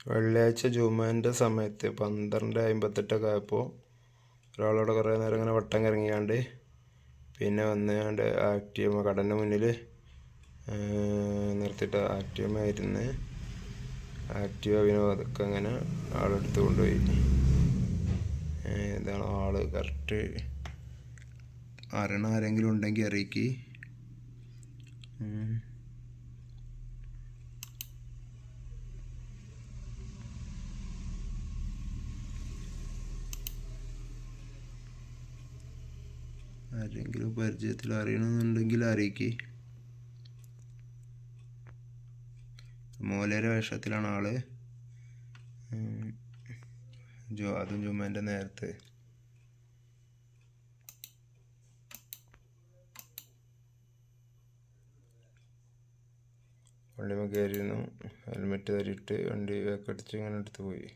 വെള്ളിയാഴ്ച ജുമുഅൻ്റെ സമയത്ത് 12:58 ആയപ്പോൾ ഒരാളോട് കുറേ നേരം ഇങ്ങനെ വട്ടം കറങ്ങിയാണ്ട് പിന്നെ വന്നുകൊണ്ട് ആക്റ്റീവ കടൻ്റെ മുന്നിൽ നിർത്തിയിട്ട് ആക്റ്റീവ പിന്നെ അതൊക്കെ അങ്ങനെ ആളെടുത്ത് കൊണ്ടുപോയി. ഇതാണ് ആള്. കറക്റ്റ് ആരെങ്കിലും ഉണ്ടെങ്കിൽ അറിയിക്ക്. ആരെങ്കിലും പരിചയത്തിൽ അറിയണമെന്നുണ്ടെങ്കിൽ അറിയിക്ക്. മോലേര വേഷത്തിലാണ് ആള്. അതും ജുമുഅൻ്റെ നേരത്തെ. വണ്ടിമ കയറിയിരുന്നു. ഹെൽമെറ്റ് തരിയിട്ട് വണ്ടി വേക്കടിച്ച് ഇങ്ങനെ എടുത്ത് പോയി.